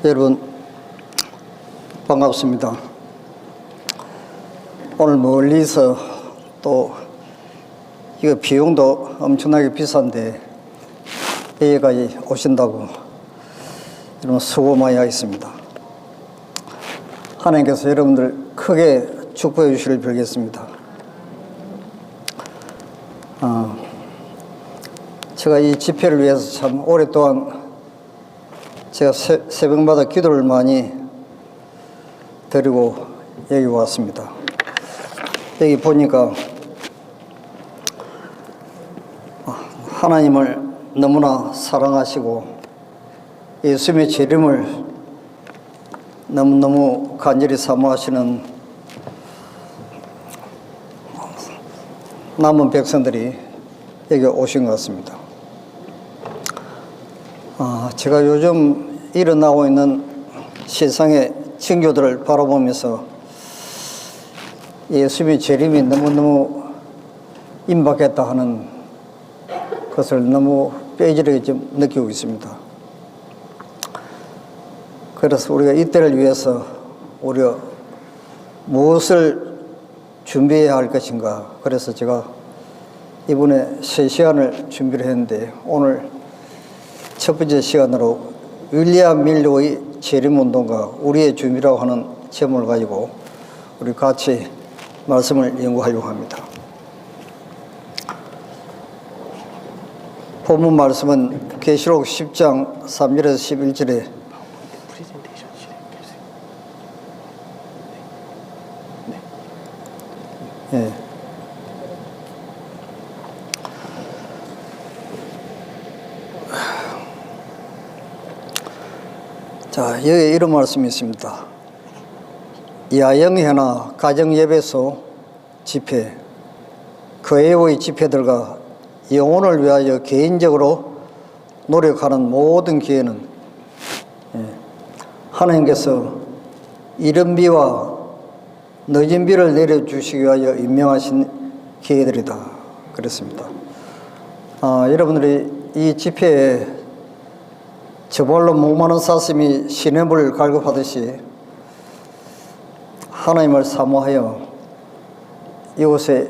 여러분 반갑습니다. 오늘 멀리서 또 이거 비용도 엄청나게 비싼데 여기까지 오신다고 여러분 수고 많이 하겠습니다. 하나님께서 여러분들 크게 축복해 주시길 빌겠습니다. 제가 이 집회를 위해서 참 오랫동안 제가 새벽마다 기도를 많이 드리고 여기 왔습니다. 여기 보니까 하나님을 너무나 사랑하시고 예수님의 재림을 너무너무 간절히 사모하시는 남은 백성들이 여기 오신 것 같습니다. 제가 요즘 일어나고 있는 세상의 징조들을 바라보면서 예수님의 재림이 너무너무 임박했다 하는 것을 너무 뼈저리게 좀 느끼고 있습니다. 그래서 우리가 이때를 위해서 우리가 무엇을 준비해야 할 것인가. 그래서 제가 이번에 3시간을 준비를 했는데 오늘 첫 번째 시간으로 윌리엄 밀로의 재림운동과 우리의 준비라고 하는 제목을 가지고 우리 같이 말씀을 연구하려고 합니다. 본문 말씀은 계시록 10장 3절에서 11절에 자, 여기 이런 말씀이 있습니다. 야영회나 가정예배소 집회, 그 외의 집회들과 영혼을 위하여 개인적으로 노력하는 모든 기회는 하나님께서 이른 비와 늦은 비를 내려주시기 위하여 임명하신 기회들이다. 그랬습니다. 여러분들이 이 집회에 저발로 목마른 사슴이 시냇물을 갈급하듯이 하나님을 사모하여 이곳에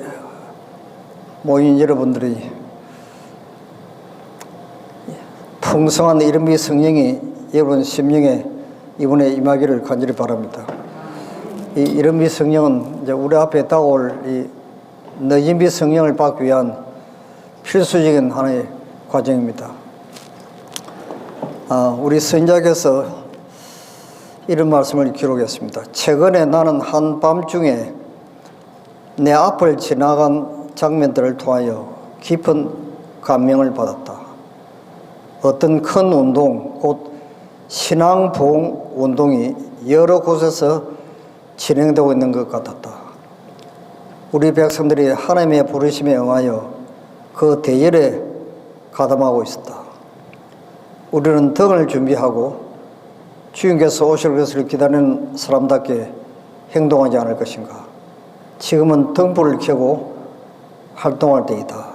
모인 여러분들이 풍성한 이른비 성령이 여러분 심령에 이번에 임하기를 간절히 바랍니다. 이 이른비 성령은 이제 우리 앞에 다가올 이 늦은비 성령을 받기 위한 필수적인 하나의 과정입니다. 우리 선자께서 이런 말씀을 기록했습니다. 최근에 나는 한밤중에 내 앞을 지나간 장면들을 통하여 깊은 감명을 받았다. 어떤 큰 운동, 곧 신앙보험 운동이 여러 곳에서 진행되고 있는 것 같았다. 우리 백성들이 하나님의 부르심에 응하여 그 대열에 가담하고 있었다. 우리는 등을 준비하고 주님께서 오실 것을 기다리는 사람답게 행동하지 않을 것인가. 지금은 등불을 켜고 활동할 때이다.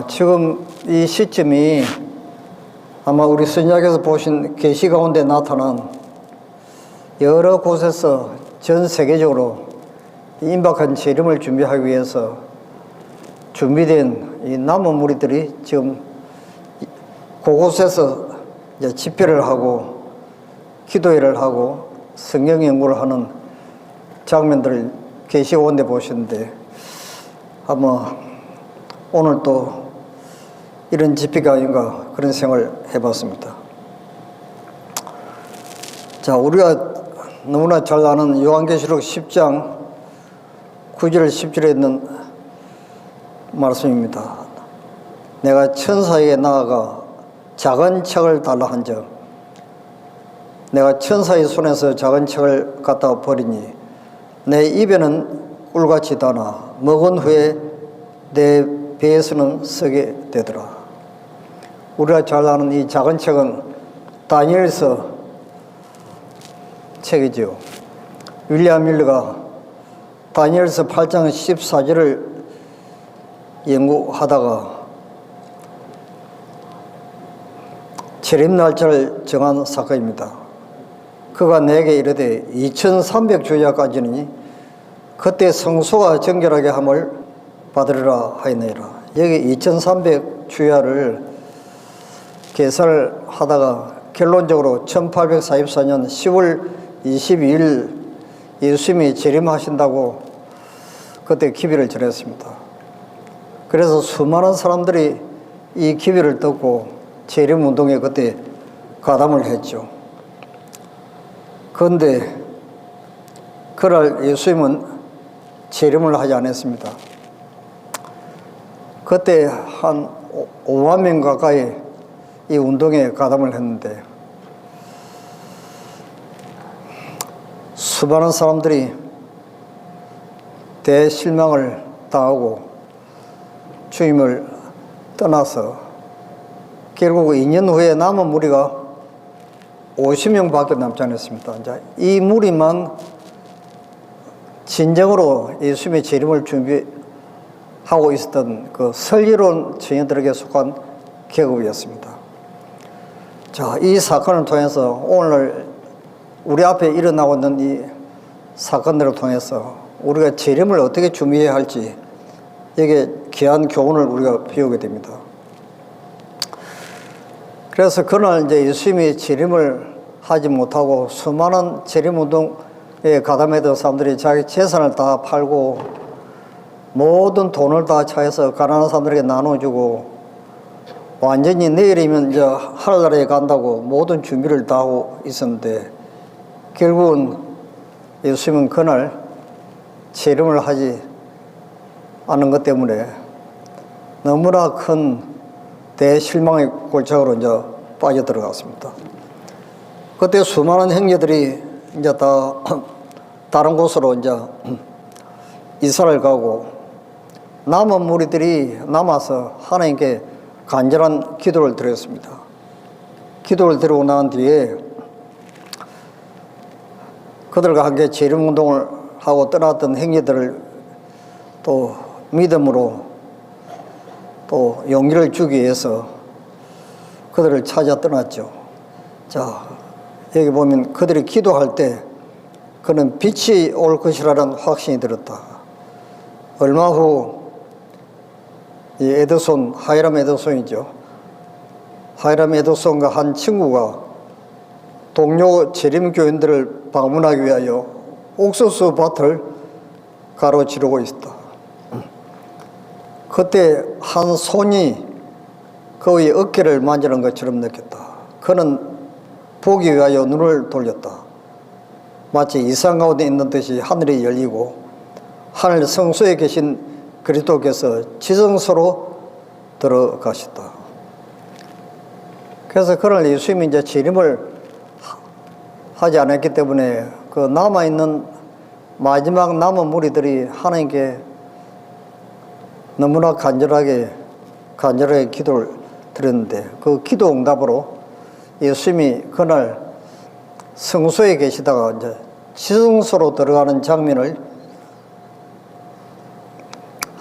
지금 이 시점이 아마 우리 선지자께서 보신 계시 가운데 나타난 여러 곳에서 전 세계적으로 임박한 재림을 준비하기 위해서 준비된 이 남은 무리들이 지금 그곳에서 이제 집회를 하고 기도회를 하고 성경 연구를 하는 장면들을 계시 가운데 보셨는데 아마 오늘 또 이런 집회가 아닌가 그런 생각을 해봤습니다. 자, 우리가 너무나 잘 아는 요한계시록 10장 9절 10절에 있는 말씀입니다. 내가 천사에게 나아가 작은 책을 달라 한즉 내가 천사의 손에서 작은 책을 갖다 버리니 내 입에는 꿀같이 다나 먹은 후에 내 배에서는 썩게 되더라. 우리가 잘 아는 이 작은 책은 다니엘서 책이지요. 윌리엄 밀러가 다니엘서 8장 14절을 연구하다가 재림 날짜를 정한 사건입니다. 그가 내게 이르되 2300주야까지니 그때 성소가 정결하게 함을 받으리라 하였느니라. 여기 2300주야를 계산을 하다가 결론적으로 1844년 10월 22일 예수님이 재림하신다고 그때 기비를 전했습니다. 그래서 수많은 사람들이 이 기비를 듣고 재림운동에 그때 가담을 했죠. 그런데 그날 예수님은 재림을 하지 않았습니다. 그때 한 5만 명 가까이 이 운동에 가담을 했는데 수많은 사람들이 대실망을 당하고 주님을 떠나서 결국 2년 후에 남은 무리가 50명밖에 남지 않았습니다. 이제 이 무리만 진정으로 예수님의 재림을 준비하고 있었던 그 설리로운 청년들에게 속한 계급이었습니다. 자, 이 사건을 통해서 오늘 우리 앞에 일어나고 있는 이 사건들을 통해서 우리가 재림을 어떻게 준비해야 할지 여기에 귀한 교훈을 우리가 배우게 됩니다. 그래서 그날 이제 예수님이 재림을 하지 못하고 수많은 재림운동에 가담했던 사람들이 자기 재산을 다 팔고 모든 돈을 다 차해서 가난한 사람들에게 나눠주고 완전히 내일이면 이제 하늘나라에 간다고 모든 준비를 다 하고 있었는데 결국은 예수님은 그날 재림을 하지 않은 것 때문에 너무나 큰 대실망의 골짜기로 이제 빠져들어갔습니다. 그때 수많은 형제들이 이제 다 다른 곳으로 이제 이사를 가고 남은 무리들이 남아서 하나님께 간절한 기도를 드렸습니다. 기도를 드리고 난 뒤에 그들과 함께 재림운동을 하고 떠났던 형제들을 또 믿음으로 또 용기를 주기 위해서 그들을 찾아 떠났죠. 자, 여기 보면 그들이 기도할 때 그는 빛이 올 것이라는 확신이 들었다. 얼마 후 이 에드손, 하이람 에드손이죠. 하이람 에드손과 한 친구가 동료 재림교인들을 방문하기 위하여 옥수수 밭을 가로지르고 있었다. 그때 한 손이 그의 어깨를 만지는 것처럼 느꼈다. 그는 보기 위하여 눈을 돌렸다. 마치 이상 가운데 있는 듯이 하늘이 열리고 하늘 성소에 계신 그리스도께서 지성소로 들어가셨다. 그래서 그날 예수님이 이제 재림을 하지 않았기 때문에 그 남아있는 마지막 남은 무리들이 하나님께 너무나 간절하게 기도를 드렸는데 그 기도 응답으로 예수님이 그날 성소에 계시다가 이제 지성소로 들어가는 장면을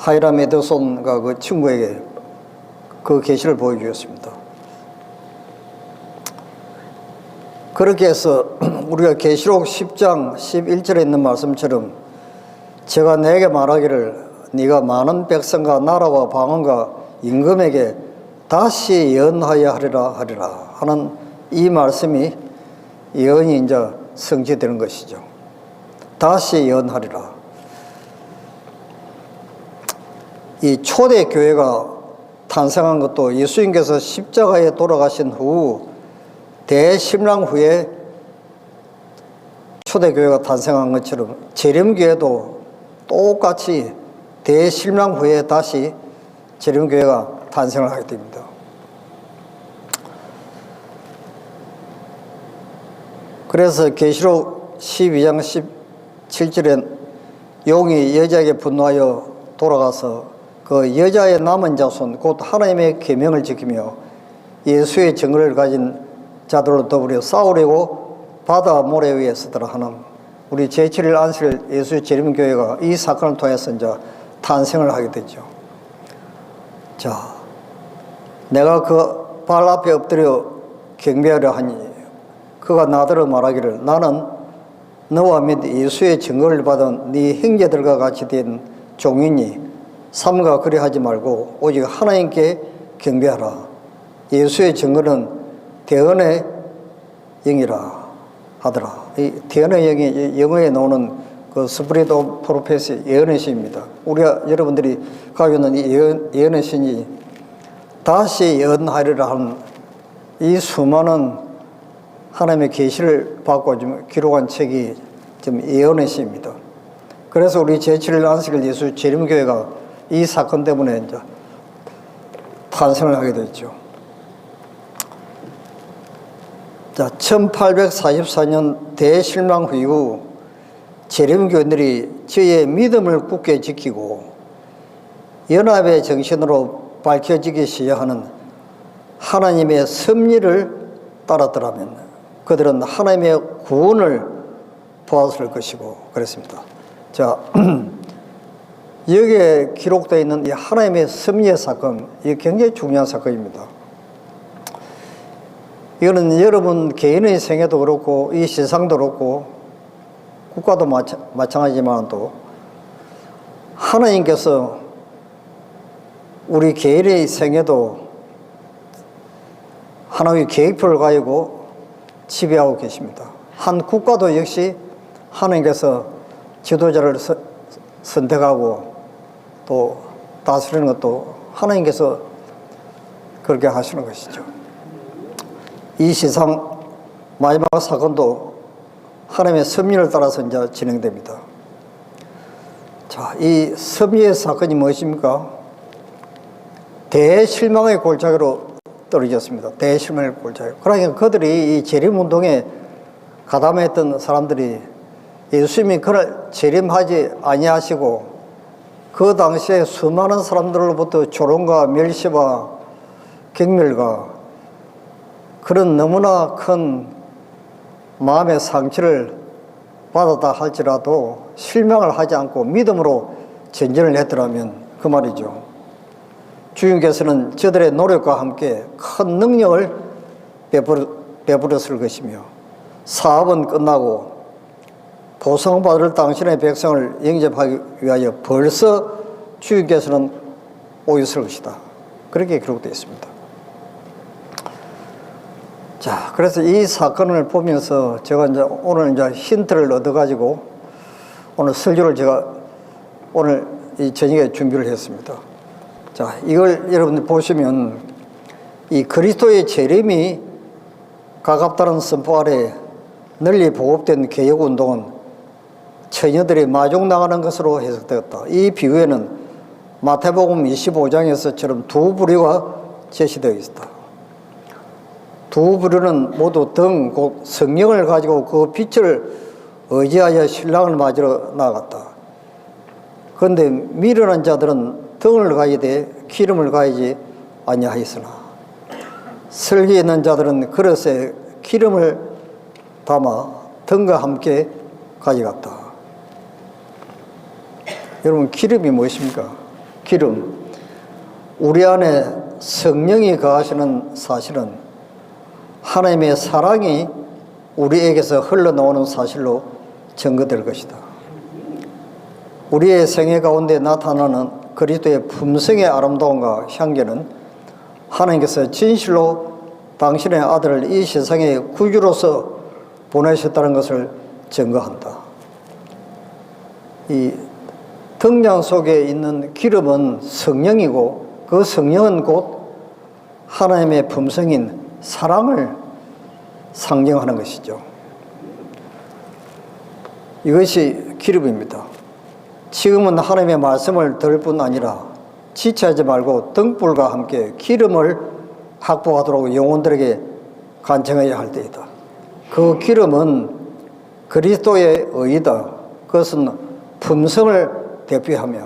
하이람 에드손과 그 친구에게 그 계시를 보여주었습니다. 그렇게 해서 우리가 계시록 10장 11절에 있는 말씀처럼 제가 내게 말하기를 네가 많은 백성과 나라와 방언과 임금에게 다시 예언하여 하리라 하는 이 말씀이 예언이 이제 성취되는 것이죠. 다시 예언하리라. 이 초대 교회가 탄생한 것도 예수님께서 십자가에 돌아가신 후 대심랑 후에 초대 교회가 탄생한 것처럼 재림교회도 똑같이 대실망 후에 다시 재림교회가 탄생을 하게 됩니다. 그래서 계시록 12장 17절엔 용이 여자에게 분노하여 돌아가서 그 여자의 남은 자손 곧 하나님의 계명을 지키며 예수의 증거를 가진 자들로 더불어 싸우려고 바다 모래 위에 서더라 하는 우리 제7일 안식 예수의 재림교회가 이 사건을 통해서 이제 탄생을 하게 되죠. 자, 내가 그 발 앞에 엎드려 경배하려 하니 그가 나더러 말하기를 나는 너와 및 예수의 증거를 받은 네 형제들과 같이 된 종이니 삼가 그리하지 말고 오직 하나님께 경배하라. 예수의 증거는 대언의 영이라 하더라. 이 대언의 영이 영어에 나오는 그 스피릿 오브 프로페시 예언의 신입니다. 우리가 여러분들이 가지고 있는 이 예언의 신이 다시 예언하리라 하는 이 수많은 하나님의 계시를 받고 좀 기록한 책이 좀 예언의 시입니다. 그래서 우리 제7일 안식일 예수 재림교회가 이 사건 때문에 이제 탄생을 하게 됐죠. 자, 1844년 대실망 이후 재림교인들이 저희의 믿음을 굳게 지키고 연합의 정신으로 밝혀지기 시작하는 하나님의 섭리를 따랐더라면 그들은 하나님의 구원을 보았을 것이고 그랬습니다. 자, 여기에 기록되어 있는 이 하나님의 섭리의 사건, 이게 굉장히 중요한 사건입니다. 이거는 여러분 개인의 생애도 그렇고 이 세상도 그렇고 국가도 마찬가지지만 또 하나님께서 우리 개인의 생애도 하나님의 계획표를 가지고 지배하고 계십니다. 한 국가도 역시 하나님께서 지도자를 선택하고 또 다스리는 것도 하나님께서 그렇게 하시는 것이죠. 이 세상 마지막 사건도 하나님의 섭리를 따라서 이제 진행됩니다. 자, 이 섭리의 사건이 무엇입니까? 대실망의 골짜기로 떨어졌습니다. 대실망의 골짜기. 그러니까 그들이 이 재림운동에 가담했던 사람들이 예수님이 그를 재림하지 아니하시고 그 당시에 수많은 사람들로부터 조롱과 멸시와 경멸과 그런 너무나 큰 마음의 상처를 받았다 할지라도 실망을 하지 않고 믿음으로 전진을 했더라면 그 말이죠. 주님께서는 저들의 노력과 함께 큰 능력을 베풀었을 것이며 사업은 끝나고 보상받을 당신의 백성을 영접하기 위하여 벌써 주님께서는 오셨을 것이다. 그렇게 기록되어 있습니다. 자, 그래서 이 사건을 보면서 제가 이제 오늘 이제 힌트를 얻어가지고 오늘 설교를 제가 오늘 이 저녁에 준비를 했습니다. 자, 이걸 여러분들 보시면 이 그리스도의 재림이 가깝다는 선포 아래 널리 보급된 개혁운동은 처녀들이 마중나가는 것으로 해석되었다. 이 비유에는 마태복음 25장에서처럼 두 부류가 제시되어 있다. 두 부류는 모두 등, 곧 성령을 가지고 그 빛을 의지하여 신랑을 맞으러 나갔다. 그런데 미련한 자들은 등을 가지되 기름을 가지지 아니하였으나 설기 있는 자들은 그릇에 기름을 담아 등과 함께 가져갔다. 여러분, 기름이 무엇입니까? 기름. 우리 안에 성령이 거하시는 사실은 하나님의 사랑이 우리에게서 흘러나오는 사실로 증거될 것이다. 우리의 생애 가운데 나타나는 그리스도의 품성의 아름다움과 향기는 하나님께서 진실로 당신의 아들을 이 세상의 구주로서 보내셨다는 것을 증거한다. 이 등잔 속에 있는 기름은 성령이고 그 성령은 곧 하나님의 품성인 사랑을 상징하는 것이죠. 이것이 기름입니다. 지금은 하나님의 말씀을 들을 뿐 아니라 지체하지 말고 등불과 함께 기름을 확보하도록 영혼들에게 간청해야 할 때이다. 그 기름은 그리스도의 의이다. 그것은 품성을 대표하며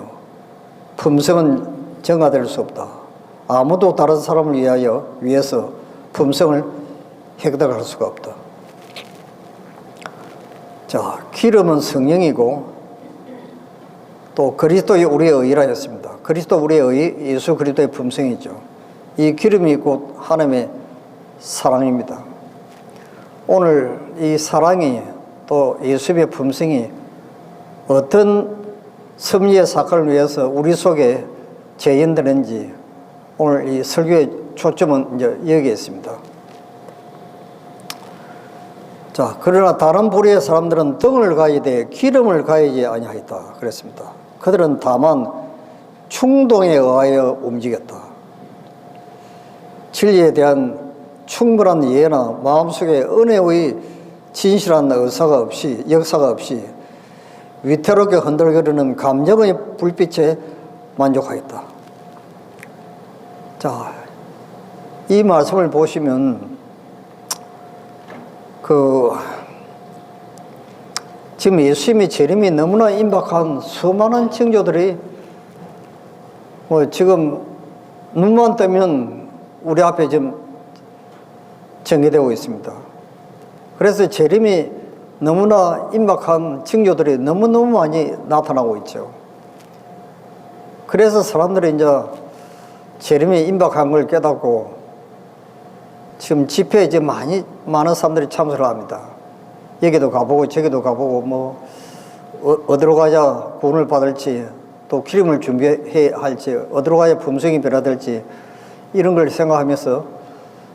품성은 정화될 수 없다. 아무도 다른 사람을 위해서 품성을 획득할 수가 없다. 자, 기름은 성령이고 또 그리스도의 우리의 의라 했습니다. 그리스도 우리의 의, 예수 그리스도의 품성이죠. 이 기름이 곧 하나님의 사랑입니다. 오늘 이 사랑이 또 예수님의 품성이 어떤 섭리의 사건을 위해서 우리 속에 재현되는지 오늘 이 설교의 초점은 이제 여기에 있습니다. 자, 그러나 다른 부류의 사람들은 등을 가이되 기름을 가이지 아니하였다 그랬습니다. 그들은 다만 충동에 의하여 움직였다. 진리에 대한 충분한 이해나 마음속에 은혜의 진실한 의사가 없이, 역사가 없이 위태롭게 흔들거리는 감정의 불빛에 만족하였다. 자, 이 말씀을 보시면 지금 예수님의 재림이 너무나 임박한 수많은 징조들이 지금 눈만 뜨면 우리 앞에 지금 전개되고 있습니다. 그래서 재림이 너무나 임박한 징조들이 너무너무 많이 나타나고 있죠. 그래서 사람들이 이제 재림이 임박한 걸 깨닫고 지금 집회에 이제 많은 사람들이 참석을 합니다. 여기도 가보고 저기도 가보고 어디로 가야 구원을 받을지 또 기름을 준비해야 할지 어디로 가야 품성이 변화될지 이런 걸 생각하면서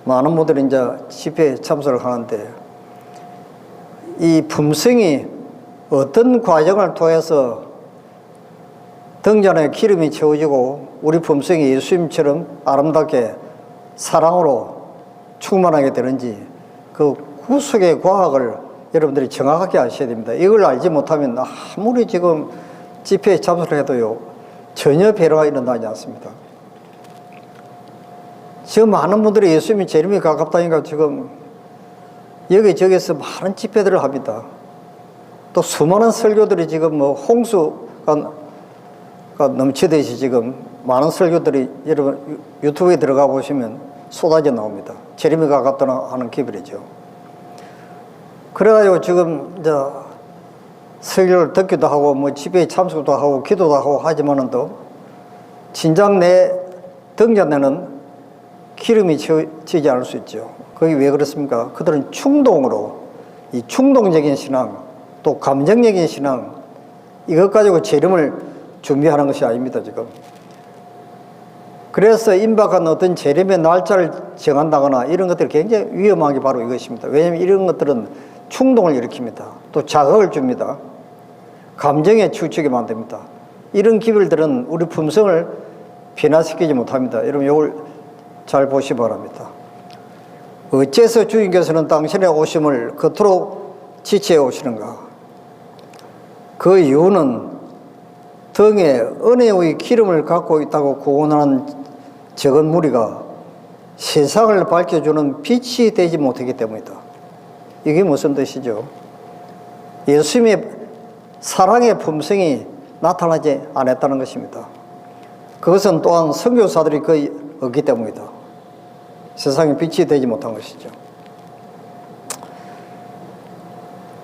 많은 분들이 이제 집회에 참석을 하는데 이 품성이 어떤 과정을 통해서 등잔에 기름이 채워지고 우리 품성이 예수님처럼 아름답게 사랑으로 충만하게 되는지 그 구속의 과학을 여러분들이 정확하게 아셔야 됩니다. 이걸 알지 못하면 아무리 지금 집회에 참석을 해도요 전혀 변화가 일어나지 않습니다. 지금 많은 분들이 예수님이 재림이 가깝다니까 지금 여기저기서 많은 집회들을 합니다. 또 수많은 설교들이 지금 홍수가 넘치듯이 지금 많은 설교들이 여러분 유튜브에 들어가 보시면 쏟아져 나옵니다. 재림이 가깝다 하는 기별이죠. 그래가지고 지금 이제 설교를 듣기도 하고 집회에 참석도 하고 기도도 하고 하지만은 또 진작 내 등잔에는 기름이 채워지지 않을 수 있죠. 그게 왜 그렇습니까? 그들은 충동으로 이 충동적인 신앙 또 감정적인 신앙 이것 가지고 재림을 준비하는 것이 아닙니다. 지금 그래서 임박한 어떤 재림의 날짜를 정한다거나 이런 것들이 굉장히 위험한 게 바로 이것입니다. 왜냐하면 이런 것들은 충동을 일으킵니다. 또 자극을 줍니다. 감정에 치우치게 만듭니다. 이런 기별들은 우리 품성을 변화시키지 못합니다. 여러분 이걸 잘 보시기 바랍니다. 어째서 주님께서는 당신의 오심을 그토록 지체해 오시는가? 그 이유는 등에 은혜의 기름을 갖고 있다고 구원하는 적은 무리가 세상을 밝혀주는 빛이 되지 못하기 때문이다. 이게 무슨 뜻이죠? 예수님의 사랑의 품성이 나타나지 않았다는 것입니다. 그것은 또한 선교사들이 거의 없기 때문이다. 세상에 빛이 되지 못한 것이죠.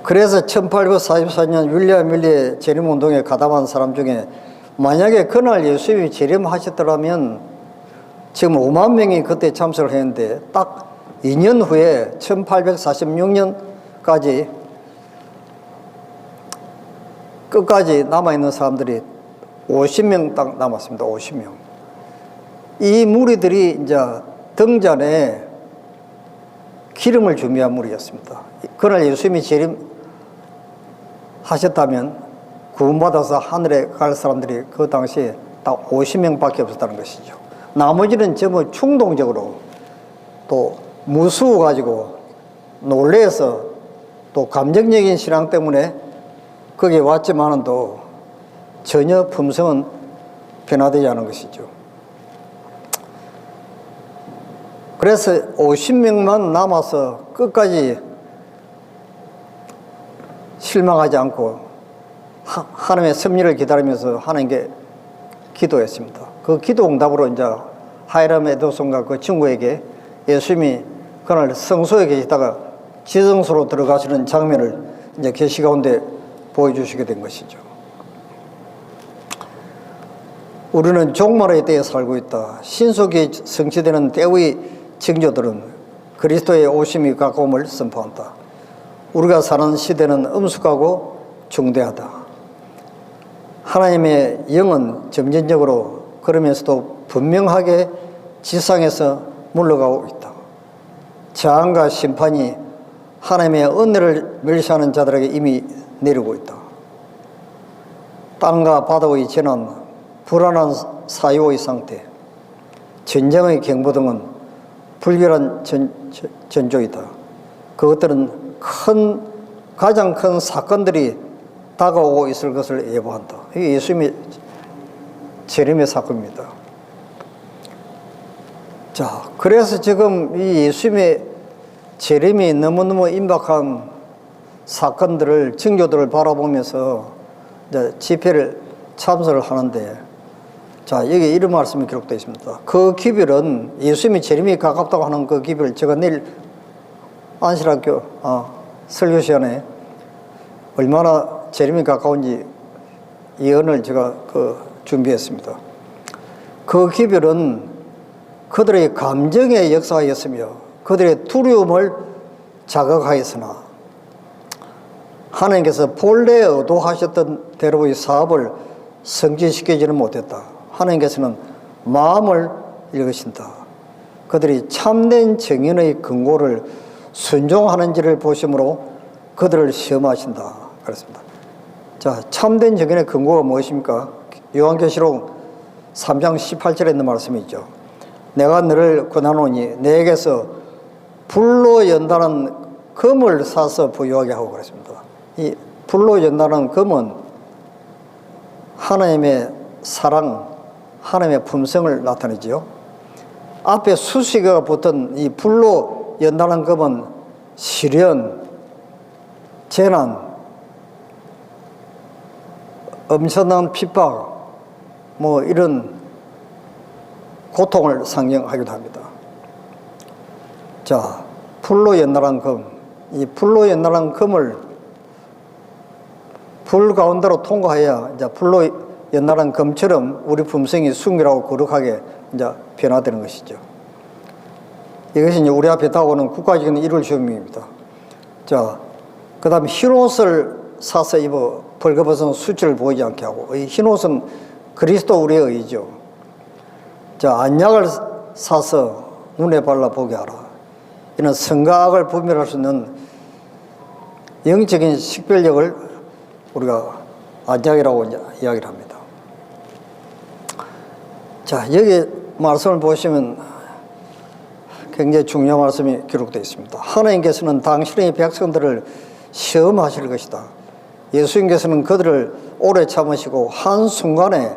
그래서 1844년 윌리엄 밀리의 재림운동에 가담한 사람 중에 만약에 그날 예수님이 재림하셨더라면 지금 5만 명이 그때 참석을 했는데 딱 2년 후에 1846년까지 끝까지 남아있는 사람들이 50명 딱 남았습니다. 50명. 이 무리들이 이제 등잔에 기름을 준비한 무리였습니다. 그날 예수님이 재림하셨다면 구원받아서 하늘에 갈 사람들이 그 당시에 딱 50명밖에 없었다는 것이죠. 나머지는 전부 충동적으로 또 무수해가지고 놀래서 또 감정적인 신앙 때문에 거기에 왔지만은 또 전혀 품성은 변화되지 않은 것이죠. 그래서 50명만 남아서 끝까지 실망하지 않고 하나님의 섭리를 기다리면서 하나님께 기도했습니다. 그 기도 응답으로 이제 하이람 에도손과 그 친구에게 예수님이 그날 성소에 계시다가 지성소로 들어가시는 장면을 이제 계시 가운데 보여주시게 된 것이죠. 우리는 종말의 때에 살고 있다. 신속히 성취되는 때의 징조들은 그리스도의 오심이 가까움을 선포한다. 우리가 사는 시대는 엄숙하고 중대하다. 하나님의 영은 점진적으로 그러면서도 분명하게 지상에서 물러가고 있다. 재앙과 심판이 하나님의 은혜를 멸시하는 자들에게 이미 내리고 있다. 땅과 바다의 재난, 불안한 사유의 상태, 전쟁의 경보 등은 불결한 전조이다. 그것들은 가장 큰 사건들이 다가오고 있을 것을 예보한다. 이게 예수님의 재림의 사건입니다. 자, 그래서 지금 이 예수님의 재림이 너무너무 임박한 사건들을, 징조들을 바라보면서 이제 집회를 참석을 하는데, 자, 여기 이런 말씀이 기록되어 있습니다. 그 기별은, 예수님의 재림이 가깝다고 하는 그 기별, 제가 내일 안실학교 설교 시간에 얼마나 재림이 가까운지 예언을 제가 준비했습니다. 그 기별은 그들의 감정의 역사였으며 그들의 두려움을 자극하였으나 하나님께서 본래 의도하셨던 대로의 사업을 성취시키지는 못했다. 하나님께서는 마음을 읽으신다. 그들이 참된 정인의 근고를 순종하는지를 보심으로 그들을 시험하신다. 그렇습니다. 자, 참된 정인의 근거가 무엇입니까? 요한계시록 3장 18절에 있는 말씀이 있죠. 내가 너를 권하노니 내게서 불로 연다는 금을 사서 부유하게 하고 그랬습니다. 이 불로 연다는 금은 하나님의 사랑, 하나님의 품성을 나타내지요. 앞에 수식어가 붙은 이 불로 연다는 금은 시련, 재난, 엄청난 핍박, 뭐 이런 고통을 상징하기도 합니다. 자, 불로 연달한 금, 이 불로 연달한 금을 불 가운데로 통과해야 이제 불로 연달한 금처럼 우리 품성이 순결하고 거룩하게 이제 변화되는 것이죠. 이것이 이제 우리 앞에 다가오는 국가적인 일월 시험입니다. 자, 그 다음에 흰옷을 사서 입어 벌거벗은 수치를 보이지 않게 하고, 이 흰옷은 그리스도 우리의 의죠. 자, 안약을 사서 눈에 발라 보게 하라. 이는 선과 악을 분별할 수 있는 영적인 식별력을 우리가 안약이라고 이야기를 합니다. 자, 여기 말씀을 보시면 굉장히 중요한 말씀이 기록되어 있습니다. 하나님께서는 당신의 백성들을 시험하실 것이다. 예수님께서는 그들을 오래 참으시고 한순간에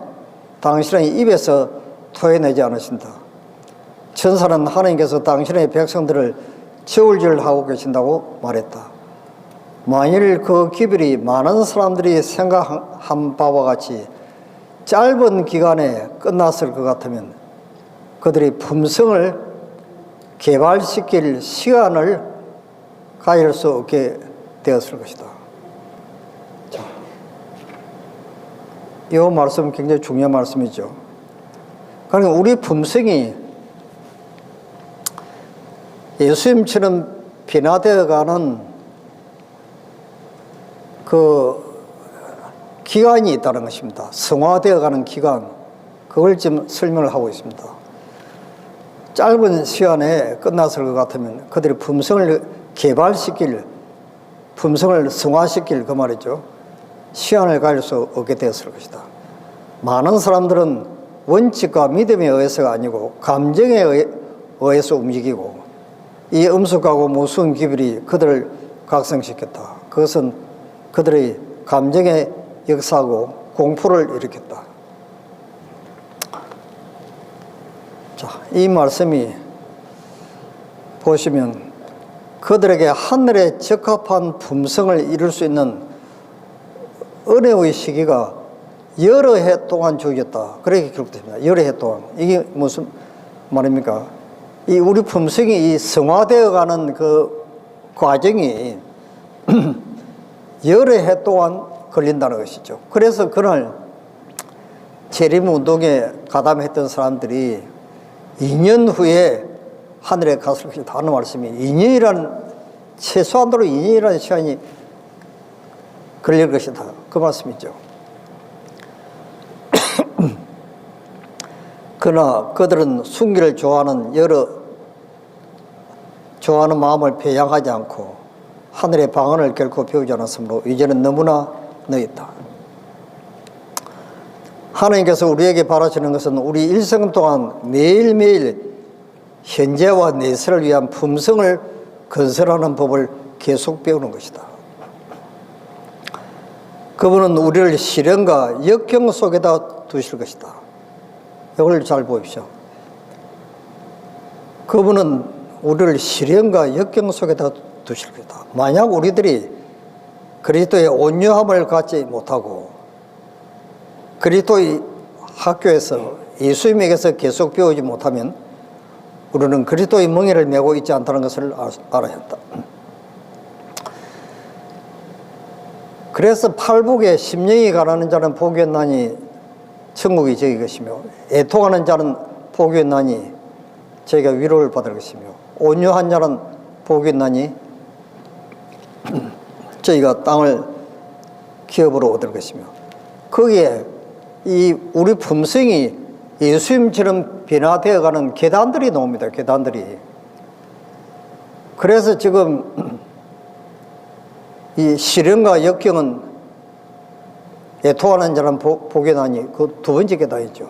당신의 입에서 토해내지 않으신다. 천사는 하나님께서 당신의 백성들을 저울질하고 계신다고 말했다. 만일 그 기별이 많은 사람들이 생각한 바와 같이 짧은 기간에 끝났을 것 같으면 그들이 품성을 개발시킬 시간을 가질 수 없게 되었을 것이다. 자, 이 말씀은 굉장히 중요한 말씀이죠. 그러니까 우리 품성이 예수님처럼 변화되어가는 그 기간이 있다는 것입니다. 성화되어가는 기간, 그걸 지금 설명을 하고 있습니다. 짧은 시간에 끝났을 것 같으면 그들이 품성을 개발시킬, 품성을 성화시킬 그 말이죠. 시간을 가질 수 없게 되었을 것이다. 많은 사람들은 원칙과 믿음에 의해서가 아니고 감정에 의해서 움직이고 이 엄숙하고 무서운 기별이 그들을 각성시켰다. 그것은 그들의 감정에 역사하고 공포를 일으켰다. 자, 이 말씀이 보시면 그들에게 하늘에 적합한 품성을 이룰 수 있는 은혜의 시기가 여러 해 동안 주어졌다. 그렇게 기록됩니다. 여러 해 동안. 이게 무슨 말입니까? 이 우리 품성이 이 성화되어가는 그 과정이 여러 해 동안 걸린다는 것이죠. 그래서 그날 재림운동에 가담했던 사람들이 2년 후에 하늘에 갔을 것이다 하는 말씀이 2년이라는, 최소한도로 2년이라는 시간이 걸릴 것이다, 그 말씀이죠. 그러나 그들은 순기를 좋아하는 마음을 배양하지 않고 하늘의 방언을 결코 배우지 않았으므로 이제는 너무나 늦었다. 하나님께서 우리에게 바라시는 것은 우리 일생 동안 매일매일 현재와 내세를 위한 품성을 건설하는 법을 계속 배우는 것이다. 그분은 우리를 시련과 역경 속에다 두실 것이다. 이걸 잘 보십시오. 그분은 우리를 시련과 역경 속에다 두실 것이다. 만약 우리들이 그리스도의 온유함을 갖지 못하고 그리스도의 학교에서 예수님에게서 계속 배우지 못하면 우리는 그리스도의 멍에를 메고 있지 않다는 것을 알아야 한다. 그래서 팔복에 심령이 가라는 자는 복이 없나니 천국이 저희 것이며 애통하는 자는 복이 없나니 저희가 위로를 받을 것이며 온유한 자는 복이 없나니 저희가 땅을 기업으로 얻을 것이며, 거기에 이 우리 품성이 예수님처럼 변화되어가는 계단들이 나옵니다. 계단들이. 그래서 지금 이 시련과 역경은 애통하는 자는 복이 나니 그 두 번째 계단이죠.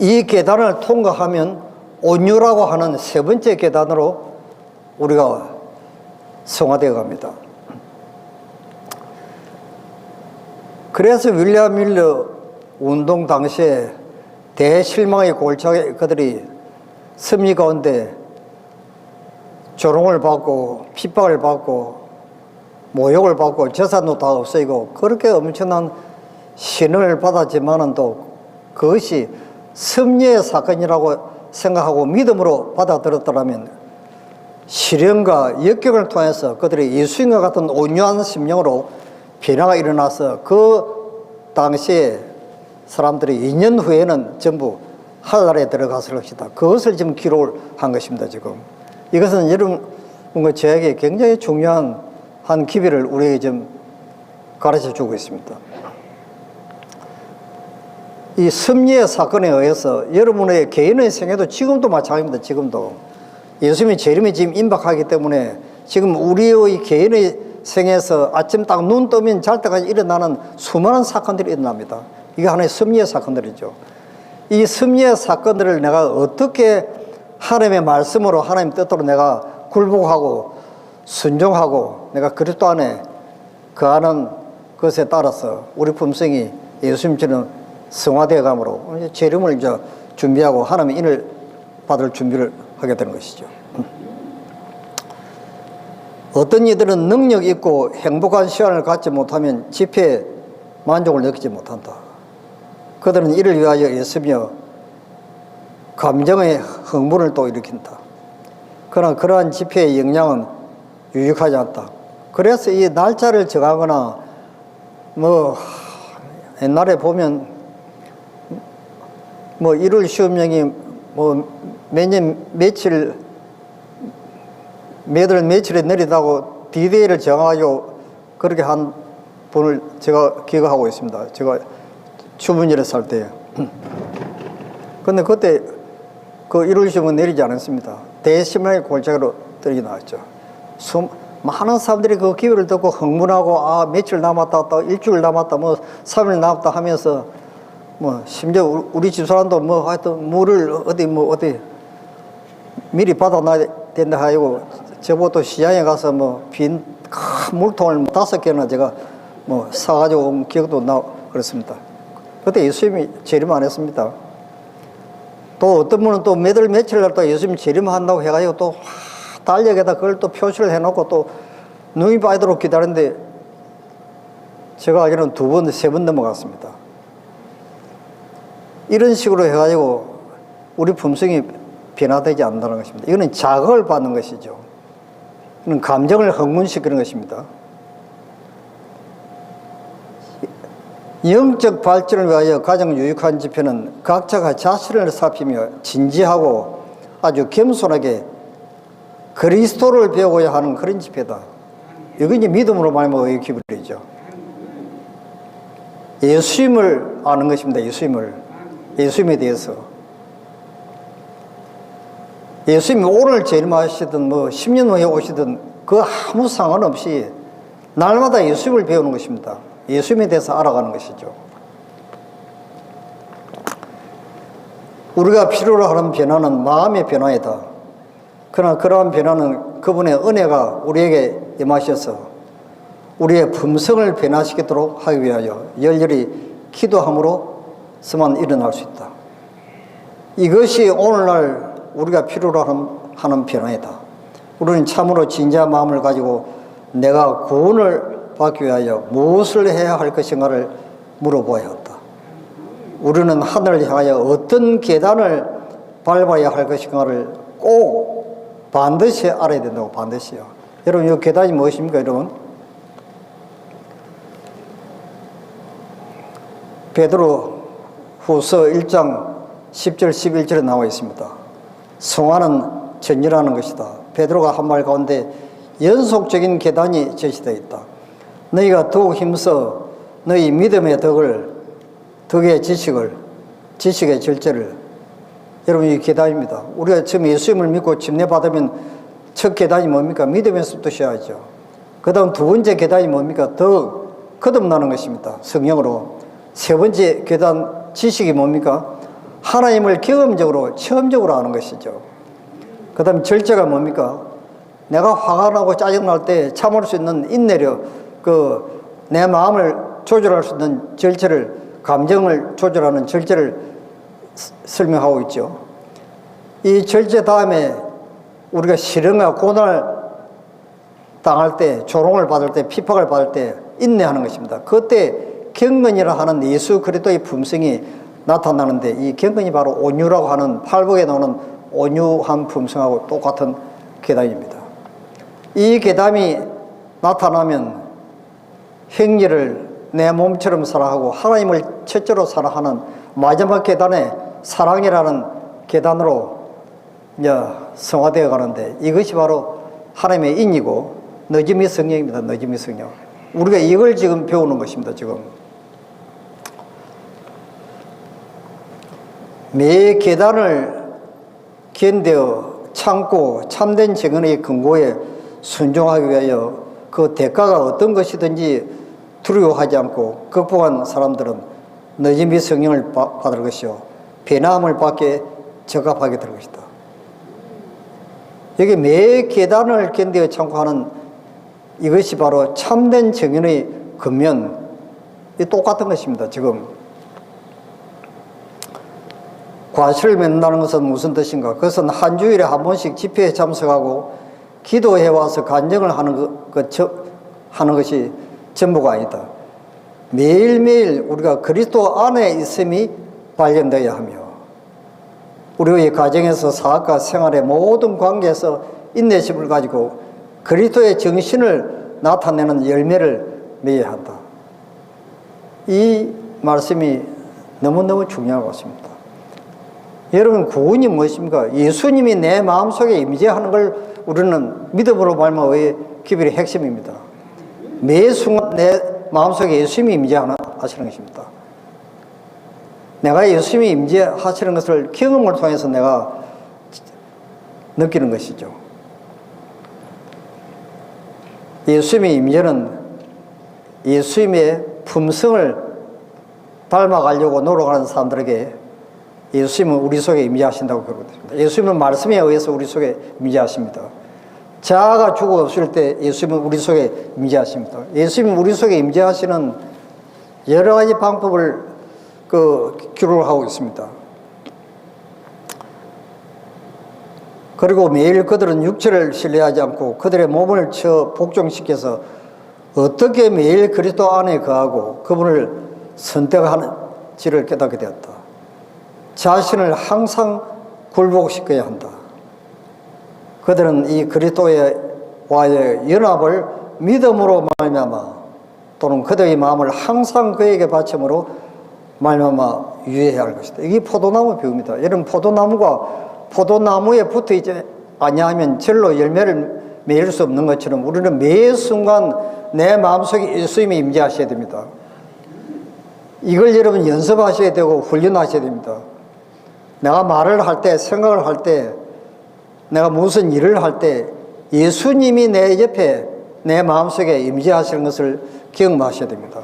이 계단을 통과하면 온유라고 하는 세 번째 계단으로 우리가 성화되어 갑니다. 그래서 윌리엄 밀러 운동 당시에 대실망의 골짜기 그들이 섭리 가운데 조롱을 받고 핍박을 받고 모욕을 받고 재산도 다 없어지고 그렇게 엄청난 신을 받았지만은 또 그것이 섭리의 사건이라고 생각하고 믿음으로 받아들였더라면 시련과 역경을 통해서 그들이 예수님과 같은 온유한 심령으로 변화가 일어나서 그 당시에 사람들이 2년 후에는 전부 하늘나라에 들어갔을 것이다. 그것을 지금 기록을 한 것입니다. 지금 이것은 여러분과 저에게 굉장히 중요한 한 기별을 우리에게 좀 가르쳐 주고 있습니다. 이 섭리의 사건에 의해서 여러분의 개인의 생애도 지금도 마찬가지입니다. 지금도 예수님의 재림이 지금 임박하기 때문에 지금 우리의 개인의 생에서 아침 딱 눈 뜨면 잘 때까지 일어나는 수많은 사건들이 일어납니다. 이게 하나의 섭리의 사건들이죠. 이 섭리의 사건들을 내가 어떻게 하나님의 말씀으로 하나님 뜻대로 내가 굴복하고 순종하고 내가 그리스도 안에 거하는 것에 따라서 우리 품성이 예수님처럼 성화되어 가므로 재림을 이제 준비하고 하나님의 인을 받을 준비를 하게 되는 것이죠. 어떤 이들은 능력 있고 행복한 시간을 갖지 못하면 집회에 만족을 느끼지 못한다. 그들은 이를 위하여 애쓰며 감정의 흥분을 또 일으킨다. 그러나 그러한 집회의 영향은 유익하지 않다. 그래서 이 날짜를 정하거나 뭐 옛날에 보면 뭐 1월 시험령이 뭐 매년 며칠 매달 며칠에 내리다고 디데이를 정하고 그렇게 한 분을 제가 기억하고 있습니다. 제가 주문일에 살 때. 근데 그때 그 1월 시험은 내리지 않았습니다. 대심의 골짜기로 떨어져 나왔죠. 많은 사람들이 그 기회를 듣고 흥분하고 아 며칠 남았다 또 일주일 남았다 뭐 3일 남았다 하면서 뭐 심지어 우리 집사람도 뭐 하여튼 물을 어디 미리 받아놔야 된다 하고 저보고 시장에 가서 뭐 빈 큰 물통을 5개나 제가 뭐 사가지고 온 기억도 나고 그렇습니다. 그때 예수님이 재림 안 했습니다. 또 어떤 분은 또 몇 월 며칠 날 또 예수님 재림한다고 해가지고 또 달력에다 그걸 또 표시를 해놓고 또 눈이 빠지도록 기다렸는데 제가 알기로는 2번, 3번 넘어갔습니다. 이런 식으로 해가지고 우리 품성이 변화되지 않는다는 것입니다. 이거는 자극을 받는 것이죠. 이건 감정을 흥분시키는 것입니다. 영적 발전을 위하여 가장 유익한 집회는 각자가 자신을 살피며 진지하고 아주 겸손하게 그리스도를 배워야 하는 그런 집회다. 이건 이제 믿음으로 말하면 의의 기분이죠. 예수님을 아는 것입니다. 예수님에 대해서. 예수님이 오늘 재림하시든 10년 후에 오시든 그 아무 상관없이 날마다 예수님을 배우는 것입니다. 예수님에 대해서 알아가는 것이죠. 우리가 필요로 하는 변화는 마음의 변화이다. 그러나 그러한 변화는 그분의 은혜가 우리에게 임하셔서 우리의 품성을 변화시키도록 하기 위하여 열렬히 기도함으로서만 일어날 수 있다. 이것이 오늘날 우리가 필요로 하는 변화이다. 우리는 참으로 진지한 마음을 가지고 내가 구원을 받기 위하여 무엇을 해야 할 것인가를 물어보아야 한다. 우리는 하늘을 향하여 어떤 계단을 밟아야 할 것인가를 꼭 반드시 알아야 된다고. 반드시요. 여러분, 이 계단이 무엇입니까, 여러분? 베드로 후서 1장 10절 11절에 나와 있습니다. 성화는 전이라는 것이다. 베드로가 한 말 가운데 연속적인 계단이 제시되어 있다. 너희가 더욱 힘써 너희 믿음의 덕의 지식의 절제를. 여러분, 이 계단입니다. 우리가 처음 예수님을 믿고 침례받으면 첫 계단이 뭡니까? 믿음에서부터 시작하죠. 그 다음 두 번째 계단이 뭡니까? 더 거듭나는 것입니다. 성령으로. 세 번째 계단 지식이 뭡니까? 하나님을 경험적으로 체험적으로 아는 것이죠. 그 다음 절제가 뭡니까? 내가 화가 나고 짜증날 때 참을 수 있는 인내력, 내 마음을 조절할 수 있는 절제를, 감정을 조절하는 절제를 설명하고 있죠. 이 절제 다음에 우리가 시련과 고난을 당할 때, 조롱을 받을 때, 핍박을 받을 때 인내하는 것입니다. 그때 경건이라 하는 예수 그리스도의 품성이 나타나는데, 이 경건이 바로 온유라고 하는 팔복에 나오는 온유한 품성하고 똑같은 계단입니다. 이 계단이 나타나면 행위를 내 몸처럼 사랑하고 하나님을 첫째로 사랑하는 마지막 계단에 사랑이라는 계단으로 이제 성화되어 가는데, 이것이 바로 하나님의 인이고 너지미 성령입니다. 너지미 성령. 우리가 이걸 지금 배우는 것입니다. 지금 매 계단을 견뎌 참고 참된 정언의 근거에 순종하기 위하여 그 대가가 어떤 것이든지 두려워하지 않고 극복한 사람들은 너지미 성령을 받을 것이요 변화함을 받게 적합하게 될 것이다. 여기 매 계단을 견뎌 참고 하는 이것이 바로 참된 정연의 근면, 이 똑같은 것입니다. 지금 과실을 맺는다는 것은 무슨 뜻인가? 그것은 한 주일에 한 번씩 집회에 참석하고 기도해 와서 간증을 하는 것이 전부가 아니다. 매일매일 우리가 그리스도 안에 있음이 발견되어야 하며, 우리의 가정에서 사학과 생활의 모든 관계에서 인내심을 가지고 그리스도의 정신을 나타내는 열매를 맺어야 한다. 이 말씀이 너무너무 중요한 것 같습니다. 여러분, 구원이 무엇입니까? 예수님이 내 마음속에 임재하는 걸 우리는 믿음으로 말미암아 기별의 핵심입니다. 매 순간 내 마음속에 예수님이 임재하시는 것입니다. 내가 예수님이 임재하시는 것을 경험을 통해서 내가 느끼는 것이죠. 예수님의 임재는 예수님의 품성을 닮아가려고 노력하는 사람들에게 예수님은 우리 속에 임재하신다고 그러거든요. 예수님은 말씀에 의해서 우리 속에 임재하십니다. 자아가 죽어 없을 때 예수님은 우리 속에 임재하십니다. 예수님은 우리 속에 임재하시는 여러 가지 방법을 기록을 하고 있습니다. 그리고 매일 그들은 육체를 신뢰하지 않고 그들의 몸을 복종시켜서 어떻게 매일 그리스도 안에 거하고 그분을 선택하는지를 깨닫게 되었다. 자신을 항상 굴복시켜야 한다. 그들은 이 그리스도와의 연합을 믿음으로 말미암아 또는 그들의 마음을 항상 그에게 바침으로 말미암아 유의해야 할 것이다. 이게 포도나무 비유입니다. 여러분, 포도나무가 포도나무에 붙어 있지 아니하면 절로 열매를 맺을 수 없는 것처럼 우리는 매 순간 내 마음속에 예수님이 임재하셔야 됩니다. 이걸 여러분 연습하셔야 되고 훈련하셔야 됩니다. 내가 말을 할 때, 생각을 할 때, 내가 무슨 일을 할 때 예수님이 내 옆에 내 마음속에 임재하시는 것을 기억하셔야 됩니다.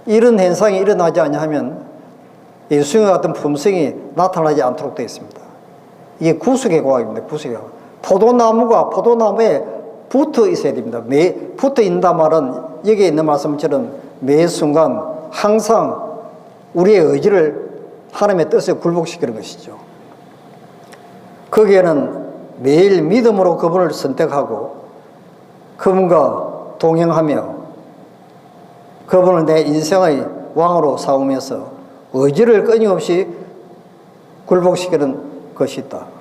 이런 현상이 일어나지 않으면 예수님과 같은 품성이 나타나지 않도록 되어 있습니다. 이게 구속의 과학입니다. 구속의 과학. 포도나무가 포도나무에 붙어 있어야 됩니다. 붙어 있다 말은 여기에 있는 말씀처럼 매 순간 항상 우리의 의지를 하나님의 뜻에 굴복시키는 것이죠. 거기에는 매일 믿음으로 그분을 선택하고 그분과 동행하며 그분을 내 인생의 왕으로 삼으면서 의지를 끊임없이 굴복시키는 것이 있다.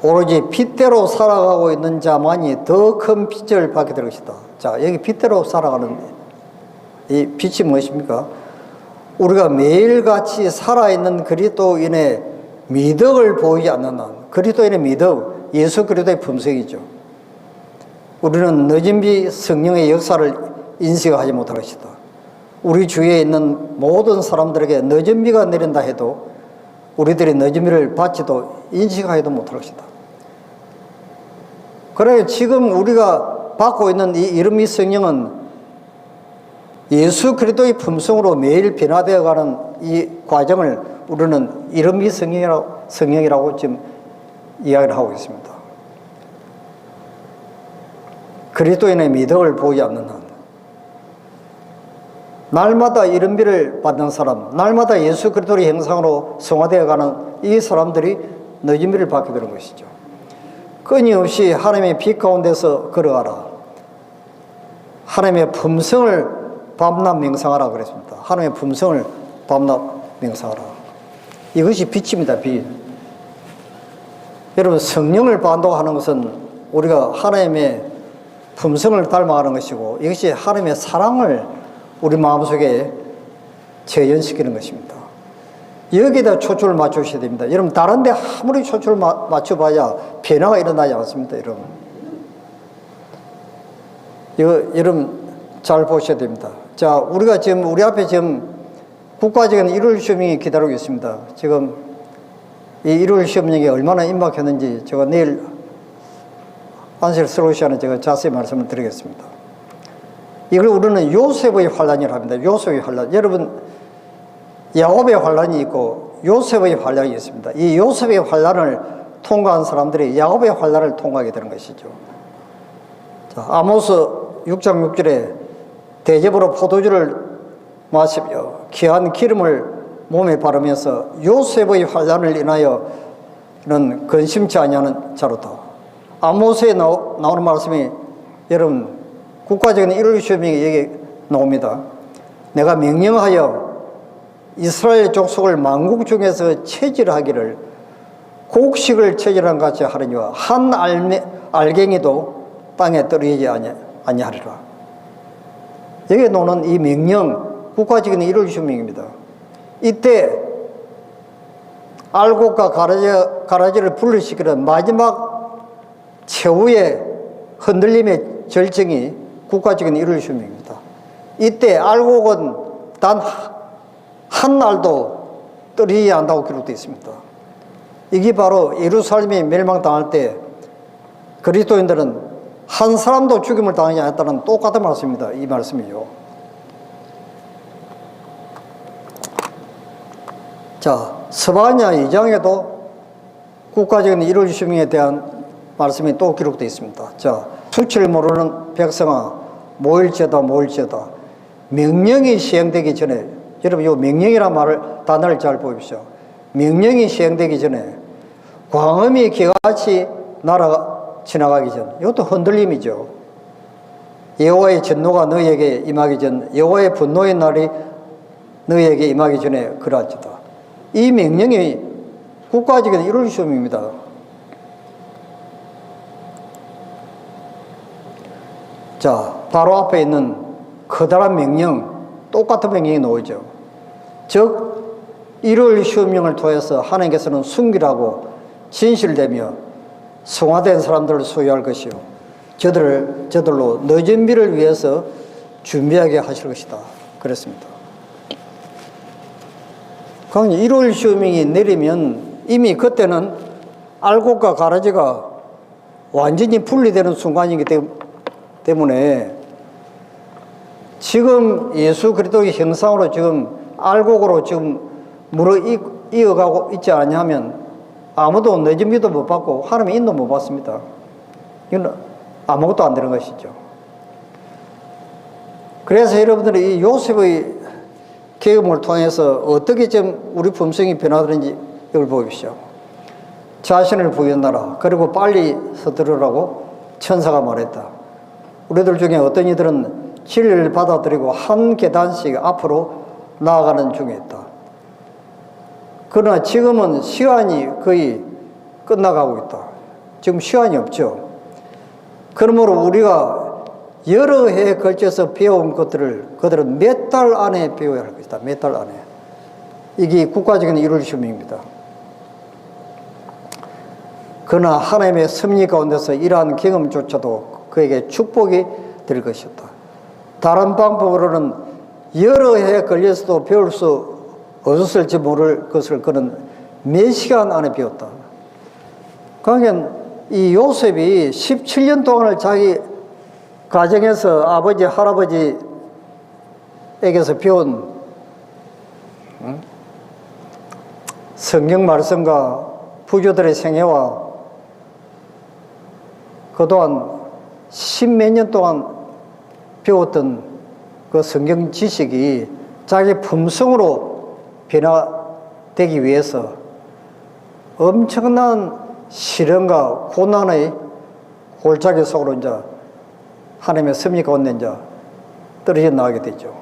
오로지 빛대로 살아가고 있는 자만이 더 큰 빛을 받게 될 것이다. 자, 여기 빛대로 살아가는 이 빛이 무엇입니까? 우리가 매일같이 살아있는 그리스도인의 미덕을 보이지 않는 한, 그리스도인의 미덕, 예수 그리스도의 품성이죠. 우리는 늦은 비 성령의 역사를 인식하지 못할 것이다. 우리 주위에 있는 모든 사람들에게 늦은 비가 내린다 해도 우리들이 늦은 비를 받지도 인식하지도 못할 것이다. 그래 지금 우리가 받고 있는 이 이름이 성령은 예수 그리스도의 품성으로 매일 변화되어가는 이 과정을 우리는 이름이 성령이라고 지금 이야기를 하고 있습니다. 그리스도인의 미덕을 보이지 않는 한, 날마다 이른비를 받는 사람, 날마다 예수 그리스도의 형상으로 성화되어가는 이 사람들이 늦은 비를 받게 되는 것이죠. 끊임없이 하나님의 빛 가운데서 걸어가라. 하나님의 품성을 밤낮 명상하라 그랬습니다. 하나님의 품성을 밤낮 명상하라. 이것이 빛입니다. 빛. 여러분, 성령을 반독하는 것은 우리가 하나님의 품성을 닮아가는 것이고 이것이 하나님의 사랑을 우리 마음속에 재현시키는 것입니다. 여기에다 초점을 맞추셔야 됩니다. 여러분, 다른 데 아무리 초점을 맞춰봐야 변화가 일어나지 않습니다. 여러분, 이거 여러분 잘 보셔야 됩니다. 자, 우리가 지금 우리 앞에 지금 국가적인 1월 시험이 기다리고 있습니다. 지금 이 1월 시험령이 얼마나 임박했는지 제가 내일 안실 서울시안에 제가 자세히 말씀을 드리겠습니다. 이걸 우리는 요셉의 환란이라고 합니다. 요셉의 환란. 여러분, 야곱의 환란이 있고 요셉의 환란이 있습니다. 이 요셉의 환란을 통과한 사람들이 야곱의 환란을 통과하게 되는 것이죠. 자, 아모스 6장 6절에 대접으로 포도주를 마시며 귀한 기름을 몸에 바르면서 요셉의 환란을 인하여는 근심치 아니하는 자로다. 아모스에 나오는 말씀이 여러분 국가적인 1월 시험이 여기 나옵니다. 내가 명령하여 이스라엘 족속을 만국 중에서 체질하기를 곡식을 체질한 같이 하려니와 한 알갱이도 땅에 떨어지지 아니하리라. 여기에 나오는 이 명령, 국가적인 1월 시험입니다. 이때 알곡과 가라지를 분리시키는 마지막 최후의 흔들림의 절정이 국가적인 1월 시험입니다. 이때 알곡은 단 한 날도 떨어지지 않는다고 기록되어 있습니다. 이게 바로 예루살렘이 멸망당할 때 그리스도인들은 한 사람도 죽임을 당하지 않았다는 똑같은 말씀입니다. 이 말씀이요. 자, 스바냐 2장에도 국가적인 1월 시험에 대한 말씀이 또 기록되어 있습니다. 자, 수치를 모르는 백성아 모일지어다 모일지어다. 명령이 시행되기 전에, 여러분 이 명령이라는 단어를 잘 보십시오. 명령이 시행되기 전에 광음이 개같이 지나가기 전, 이것도 흔들림이죠. 여호와의 진노가 너희에게 임하기 전, 여호와의 분노의 날이 너희에게 임하기 전에 그러하지다. 이 명령이 국가적인 1월 시험입니다. 자, 바로 앞에 있는 커다란 명령, 똑같은 명령이 나오죠. 즉 일월 휴명을 통해서 하나님께서는 순결하고 진실되며 성화된 사람들을 소유할 것이요 저들로 늦은 비를 위해서 준비하게 하실 것이다. 그랬습니다. 그러니까 일월 휴명이 내리면 이미 그때는 알곡과 가라지가 완전히 분리되는 순간이기 때문에 지금 예수 그리스도의 형상으로 지금 알곡으로 지금 물어 이어가고 있지 않냐면 아무도 늦은 비도 못 받고 하나님의 인도 못 받습니다. 이건 아무것도 안 되는 것이죠. 그래서 여러분들이 이 요셉의 경험을 통해서 어떻게 좀 우리 품성이 변화되는지 이걸 보십시오. 자신을 부인하라. 그리고 빨리 서두르라고 천사가 말했다. 우리들 중에 어떤 이들은 진리를 받아들이고 한 계단씩 앞으로 나아가는 중에 있다. 그러나 지금은 시간이 거의 끝나가고 있다. 지금 시간이 없죠. 그러므로 우리가 여러 해에 걸쳐서 배운 것들을 그들은 몇 달 안에 배워야 할 것이다. 몇 달 안에. 이게 국가적인 일월 휴명입니다. 그러나 하나님의 섭리 가운데서 이러한 경험조차도 그에게 축복이 될 것이었다. 다른 방법으로는 여러 해에 걸려서도 배울 수 없었을지 모를 것을 그는 몇 시간 안에 배웠다. 그러니까 이 요셉이 17년 동안을 자기 가정에서 아버지, 할아버지에게서 배운 성경 말씀과 부조들의 생애와 그동안 십몇 년 동안 배웠던 그 성경 지식이 자기 품성으로 변화되기 위해서 엄청난 시련과 고난의 골짜기 속으로 이제 하나님의 섭리 가운데 이제 떨어져 나가게 되죠.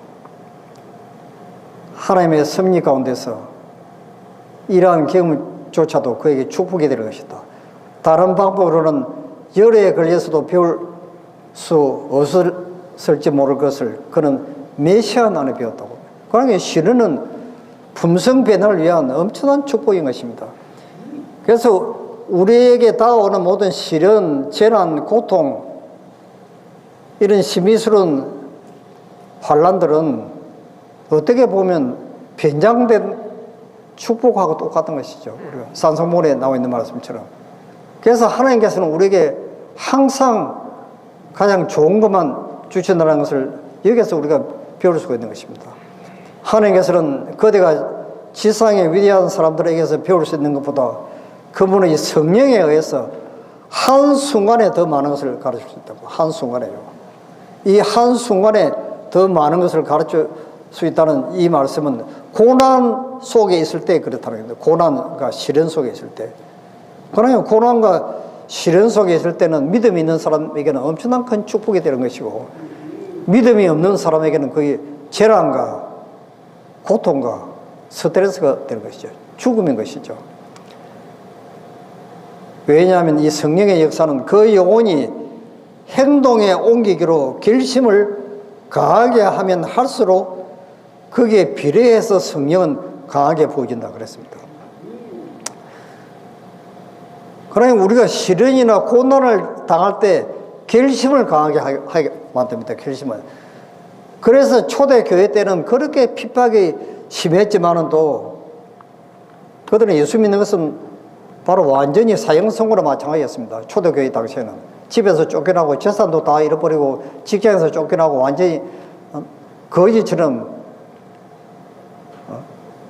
하나님의 섭리 가운데서 이러한 경험조차도 그에게 축복이 될 것이다. 다른 방법으로는 열에 걸려서도 배울 수 없을지 모를 것을 그는 몇 시간 안에 배웠다고. 그러니까 시련은 품성 변화를 위한 엄청난 축복인 것입니다. 그래서 우리에게 다가오는 모든 시련, 재난, 고통, 이런 심의스러운 환란들은 어떻게 보면 변장된 축복하고 똑같은 것이죠. 우리가 산성문에 나와 있는 말씀처럼. 그래서 하나님께서는 우리에게 항상 가장 좋은 것만 주신다는 것을 여기서 우리가 배울 수가 있는 것입니다. 하나님께서는 그대가 지상의 위대한 사람들에게서 배울 수 있는 것보다 그분의 성령에 의해서 한순간에 더 많은 것을 가르칠 수 있다고. 한순간에요. 이 한순간에 더 많은 것을 가르칠 수 있다는 이 말씀은 고난 속에 있을 때 그렇다는 겁니다. 고난과 시련 속에 있을 때. 그러나 고난과 시련 속에 있을 때는 믿음이 있는 사람에게는 엄청난 큰 축복이 되는 것이고 믿음이 없는 사람에게는 거의 재난과 고통과 스트레스가 되는 것이죠. 죽음인 것이죠. 왜냐하면 이 성령의 역사는 그 영혼이 행동에 옮기기로 결심을 강하게 하면 할수록 거기에 비례해서 성령은 강하게 부어진다 그랬습니다. 그러니 우리가 시련이나 고난을 당할 때 결심을 강하게 하게 만듭니다. 결심을. 그래서 초대 교회 때는 그렇게 핍박이 심했지만은 또 그들은 예수 믿는 것은 바로 완전히 사형선고로 마찬가지였습니다. 초대 교회 당시에는 집에서 쫓겨나고 재산도 다 잃어버리고 직장에서 쫓겨나고 완전히 거지처럼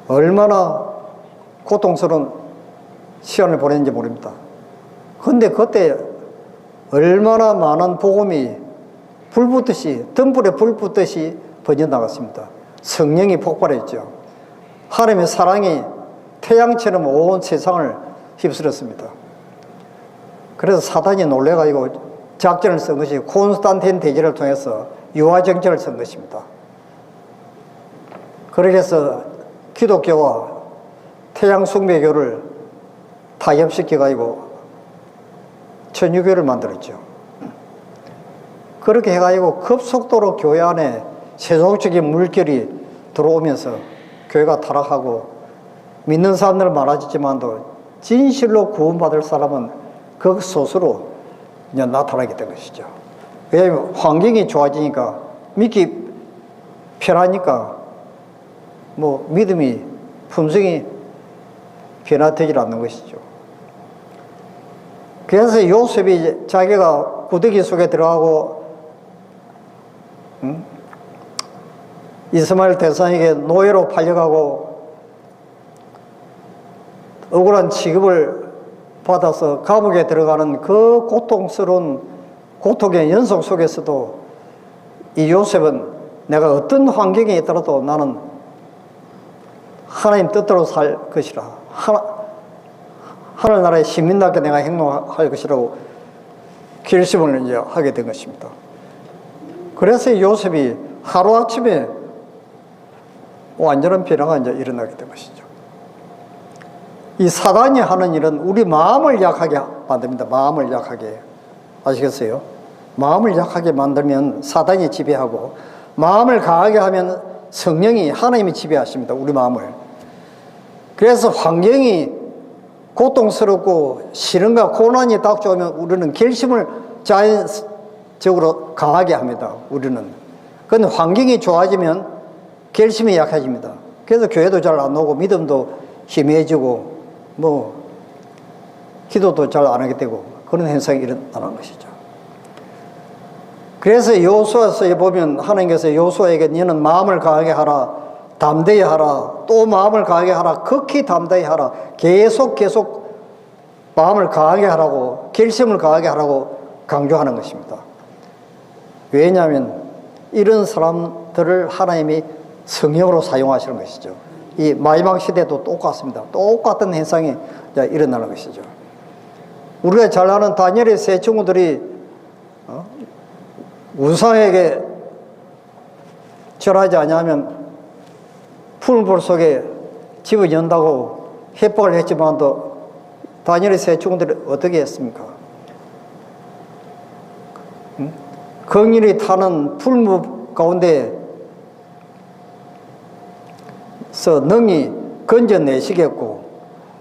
얼마나 고통스러운 시간을 보냈는지 모릅니다. 그런데 그때 얼마나 많은 복음이 불붙듯이 등불에 불 붙듯이 번져나갔습니다. 성령이 폭발했죠. 하나님의 사랑이 태양처럼 온 세상을 휩쓸었습니다. 그래서 사단이 놀래가지고 작전을 쓴 것이 콘스탄틴 대제를 통해서 유화정전을 쓴 것입니다. 그렇게 해서 기독교와 태양숭배교를 타협시켜가지고 천주교를 만들었죠. 그렇게 해가지고 급속도로 교회 안에 세속적인 물결이 들어오면서 교회가 타락하고 믿는 사람들은 많아지지만도 진실로 구원받을 사람은 그 스스로 이제 나타나게 된 것이죠. 왜냐하면 환경이 좋아지니까 믿기 편하니까 뭐 믿음이 품성이 변화되질 않는 것이죠. 그래서 요셉이 자기가 구더기 속에 들어가고 이스마엘 대상에게 노예로 팔려가고 억울한 취급을 받아서 감옥에 들어가는 그 고통스러운 고통의 연속 속에서도 이 요셉은 내가 어떤 환경에 있더라도 나는 하나님 뜻대로 살 것이라, 하늘나라의 시민답게 내가 행동할 것이라고 결심을 이제 하게 된 것입니다. 그래서 요셉이 하루아침에 완전한 변화가 이제 일어나게 된 것이죠. 이 사단이 하는 일은 우리 마음을 약하게 만듭니다. 마음을 약하게. 아시겠어요? 마음을 약하게 만들면 사단이 지배하고, 마음을 강하게 하면 성령이, 하나님이 지배하십니다. 우리 마음을. 그래서 환경이 고통스럽고 시련과 고난이 닥쳐오면 우리는 결심을 자연적으로 강하게 합니다. 우리는. 그런데 환경이 좋아지면 결심이 약해집니다. 그래서 교회도 잘 안 오고 믿음도 희미해지고 뭐 기도도 잘 안 하게 되고 그런 현상이 일어나는 것이죠. 그래서 여호수아서에 보면 하나님께서 여호수아에게 너는 마음을 강하게 하라, 담대히 하라, 또 마음을 강하게 하라, 극히 담대히 하라, 계속 마음을 강하게 하라고, 결심을 강하게 하라고 강조하는 것입니다. 왜냐하면 이런 사람들을 하나님이 성령으로 사용하시는 것이죠. 이 마지막 시대도 똑같습니다. 똑같은 현상이 일어나는 것이죠. 우리가 잘 아는 다니엘의 세 친구들이 우상에게 절하지 아니하면 풀물 속에 집을 연다고 협박을 했지만도 다니엘의 세 친구들이 어떻게 했습니까? 긍휼히 타는 풀물 가운데서 능히 건져내시겠고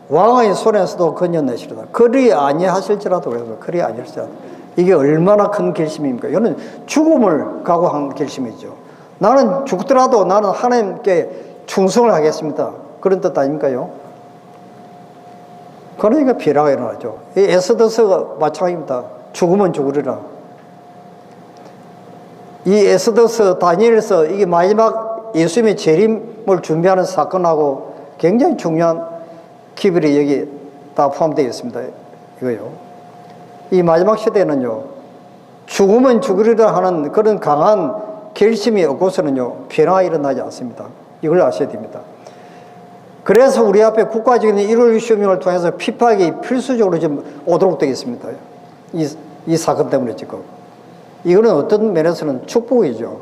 왕의 손에서도 건져내시리다. 그리 아니하실지라도 그래서 그리 아니할지라도 이게 얼마나 큰 결심입니까? 이거는 죽음을 각오한 결심이죠. 나는 죽더라도 나는 하나님께 충성을 하겠습니다. 그런 뜻 아닙니까요? 그러니까 변화가 일어나죠. 이 에스더서가 마찬가지입니다. 죽으면 죽으리라. 이 에스더서, 다니엘서 이게 마지막 예수님의 재림을 준비하는 사건하고 굉장히 중요한 기별이 여기 다 포함되어 있습니다. 이거요. 이 마지막 시대에는요, 죽으면 죽으리라 하는 그런 강한 결심이 없고서는요, 변화가 일어나지 않습니다. 이걸 아셔야 됩니다. 그래서 우리 앞에 국가적인 1월 유시민을 통해서 핍박이 필수적으로 좀 오도록 되어 있습니다. 이 사건 때문에 지금. 이거는 어떤 면에서는 축복이죠.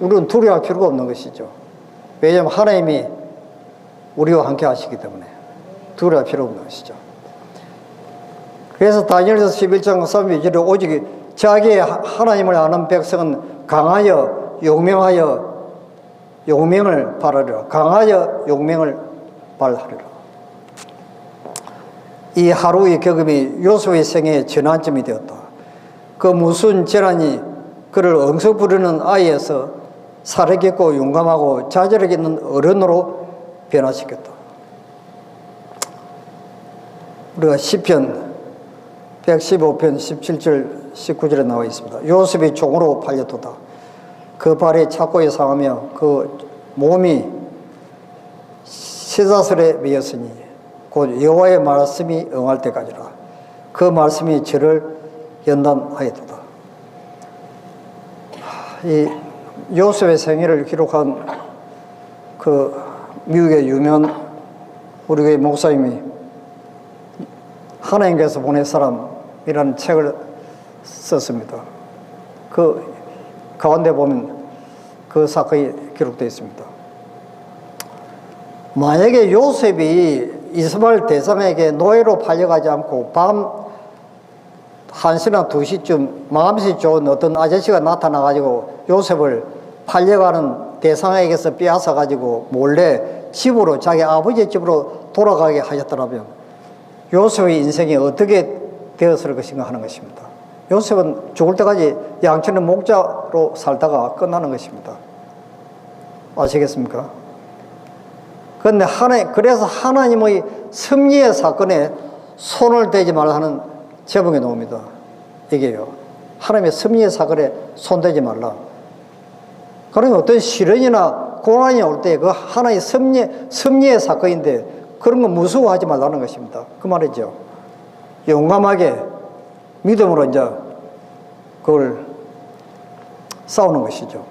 우리는 두려워할 필요가 없는 것이죠. 왜냐하면 하나님이 우리와 함께 하시기 때문에 두려워할 필요 없는 것이죠. 그래서 다니엘서 11장 32절에 오직 자기의 하나님을 아는 백성은 강하여 용맹하여 용맹을 발하리라. 강하여 용맹을 발하리라. 이 하루의 경험이 요셉의 생애의 전환점이 되었다. 그 무슨 재난이 그를 엉성부리는 아이에서 살아있고 용감하고 자절하게 있는 어른으로 변화시켰다. 우리가 시편 115편 17절 19절에 나와 있습니다. 요셉이 종으로 팔려도다. 그 발이 착고에 상하며 그 몸이 쇠사슬에 매였으니 곧 여호와의 말씀이 응할 때까지라. 그 말씀이 저를 연단하였도다. 이 요셉의 생애를 기록한 그 미국의 유명한 우리 교회 목사님이 하나님께서 보낸 사람이라는 책을 썼습니다. 그 가운데 보면 그 사건이 기록되어 있습니다. 만약에 요셉이 이스마엘 대상에게 노예로 팔려가지 않고 밤 1시나 2시쯤 마음씨 좋은 어떤 아저씨가 나타나가지고 요셉을 팔려가는 대상에게서 빼앗아가지고 몰래 집으로, 자기 아버지의 집으로 돌아가게 하셨더라면 요셉의 인생이 어떻게 되었을 것인가 하는 것입니다. 요셉은 죽을 때까지 양천의 목자로 살다가 끝나는 것입니다. 아시겠습니까? 그런데 그래서 하나님의 섭리의 사건에 손을 대지 말라 하는 제목이 나옵니다. 이게요. 하나님의 섭리의 사건에 손대지 말라. 그러면 어떤 시련이나 고난이 올 때 그 하나의 섭리의 사건인데 그런 거 무서워하지 말라는 것입니다. 그 말이죠. 용감하게 믿음으로 이제 그걸 싸우는 것이죠.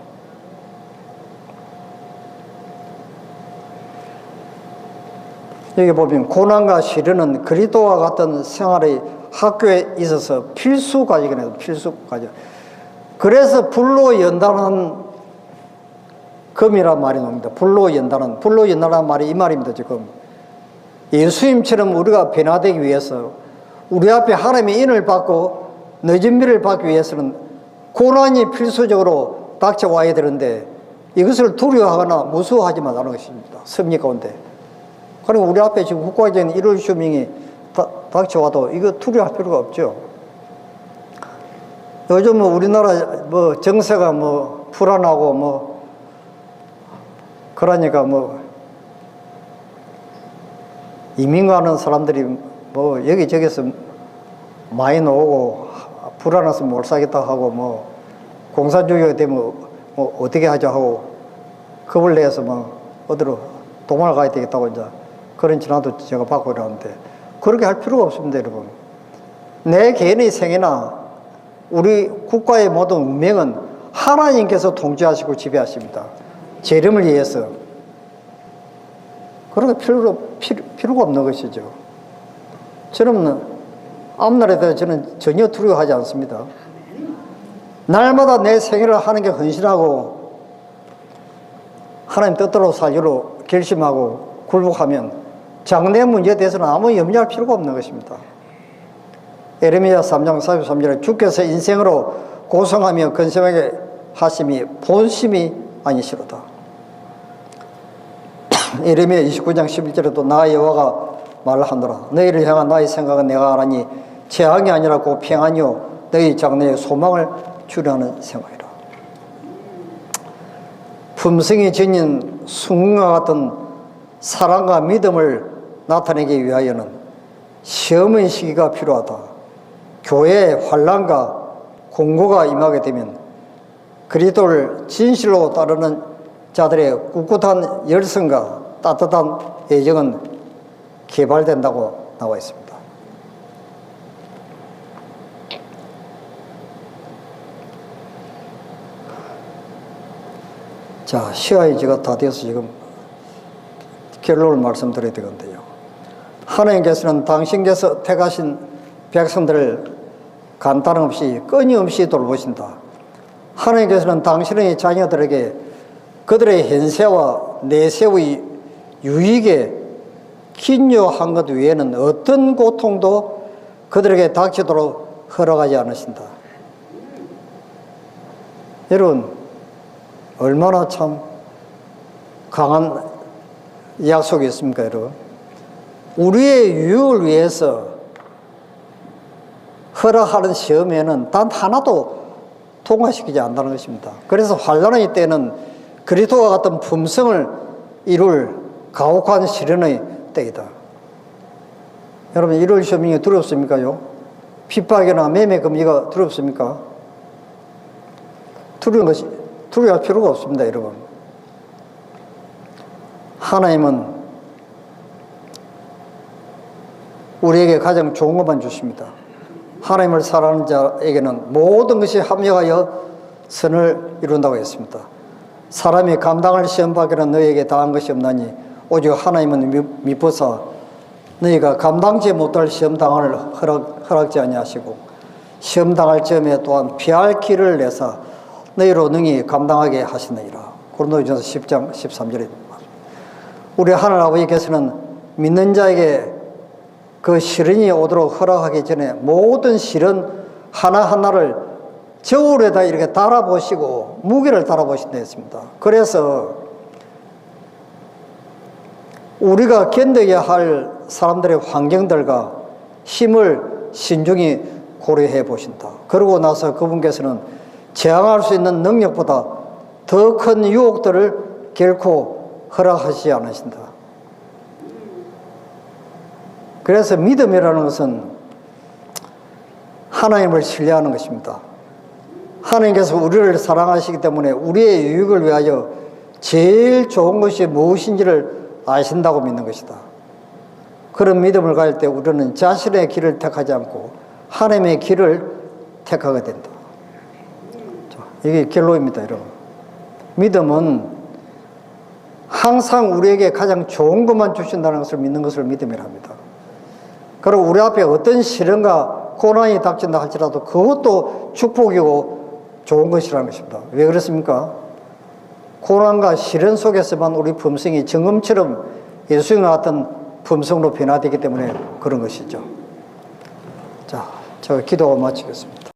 여기 보면 고난과 시련은 그리스도와 같은 생활의 학교에 있어서 필수 과정이네요. 필수 과정. 그래서 불로 연단한 금이란 말이 나옵니다. 불로 연단한 말이 이 말입니다. 지금 예수님처럼 우리가 변화되기 위해서 우리 앞에 하나님의 인을 받고 늦은 미를 받기 위해서는 고난이 필수적으로 닥쳐와야 되는데 이것을 두려워하거나 무서워하지 말라는 것입니다. 섭리 가운데. 그리고 우리 앞에 지금 국가적인 일월 쇼밍이 닥쳐와도 이거 두려워할 필요가 없죠. 요즘 우리나라 정세가 불안하고 그러니까 이민 가는 사람들이 여기저기서 많이 나오고 불안해서 못 살겠다 하고 공산주의가 되면 어떻게 하자 하고 겁을 내서 어디로 도망을 가야 되겠다고 이제 그런 전화도 제가 받고 이러는데 그렇게 할 필요가 없습니다, 여러분. 내 개인의 생애나 우리 국가의 모든 운명은 하나님께서 통치하시고 지배하십니다. 제 이름을 위해서. 그러니까 필요가 없는 것이죠. 저는 앞날에 대해서 저는 전혀 두려워하지 않습니다. 날마다 내 생애를 하는 게 헌신하고 하나님 뜻대로 살기로 결심하고 굴복하면 장래 문제에 대해서는 아무 염려할 필요가 없는 것입니다. 에레미야 3장 43절에 주께서 인생으로 고성하며 근심하게 하심이 본심이 아니시로다. 에레미야 29장 11절에도 나 여호와가 말하노라. 너희를 향한 나의 생각은 내가 아나니 재앙이 아니라 곧 평안이요 너희 장래에 소망을 주려 하는 생각이라. 품성이 지닌 순금과 같은 사랑과 믿음을 나타내기 위하여는 시험의 시기가 필요하다. 교회의 환난과 공고가 임하게 되면 그리스도를 진실로 따르는 자들의 꿋꿋한 열성과 따뜻한 애정은 개발된다고 나와 있습니다. 자, 시간이 지금 다 되어서 지금 결론을 말씀드려야 되건데요. 하나님께서는 당신께서 택하신 백성들을 간단 없이 끊임없이 돌보신다. 하나님께서는 당신의 자녀들에게 그들의 현세와 내세의 유익에 기여한 것 외에는 어떤 고통도 그들에게 닥치도록 허락하지 않으신다. 여러분, 얼마나 참 강한 약속이 있습니까, 여러분? 우리의 유익을 위해서 허락하는 시험에는 단 하나도 통과시키지 않는다는 것입니다. 그래서 환난의 때는 그리스도와 같은 품성을 이룰 가혹한 시련의 때이다. 여러분, 일월 시험이 두렵습니까요? 핍박이나 매매 금지가 두렵습니까? 두려워할 필요가 없습니다, 여러분. 하나님은 우리에게 가장 좋은 것만 주십니다. 하나님을 사랑하는 자에게는 모든 것이 합력하여 선을 이룬다고 했습니다. 사람이 감당할 시험밖에는 너희에게 당한 것이 없나니 오직 하나님은 미쁘사 너희가 감당지 못할 시험당을 허락지 아니하시고 시험당할 점에 또한 피할 길을 내사 너희로 능히 감당하게 하시느니라. 고린도전서 10장 13절에 우리 하늘 아버지께서는 믿는 자에게 그 시련이 오도록 허락하기 전에 모든 시련 하나하나를 저울에다 이렇게 달아보시고 무게를 달아보신다 했습니다. 그래서 우리가 견뎌야 할 사람들의 환경들과 힘을 신중히 고려해 보신다. 그러고 나서 그분께서는 저항할 수 있는 능력보다 더 큰 유혹들을 결코 허락하시지 않으신다. 그래서 믿음이라는 것은 하나님을 신뢰하는 것입니다. 하나님께서 우리를 사랑하시기 때문에 우리의 유익을 위하여 제일 좋은 것이 무엇인지를 아신다고 믿는 것이다. 그런 믿음을 가질 때 우리는 자신의 길을 택하지 않고 하나님의 길을 택하게 된다. 이게 결론입니다, 여러분. 믿음은 항상 우리에게 가장 좋은 것만 주신다는 것을 믿는 것을 믿음이라 합니다. 그리고 우리 앞에 어떤 시련과 고난이 닥친다 할지라도 그것도 축복이고 좋은 것이라는 것입니다. 왜 그렇습니까? 고난과 시련 속에서만 우리 품성이 정금처럼 예수님과 같은 품성으로 변화되기 때문에 그런 것이죠. 자, 제가 기도하고 마치겠습니다.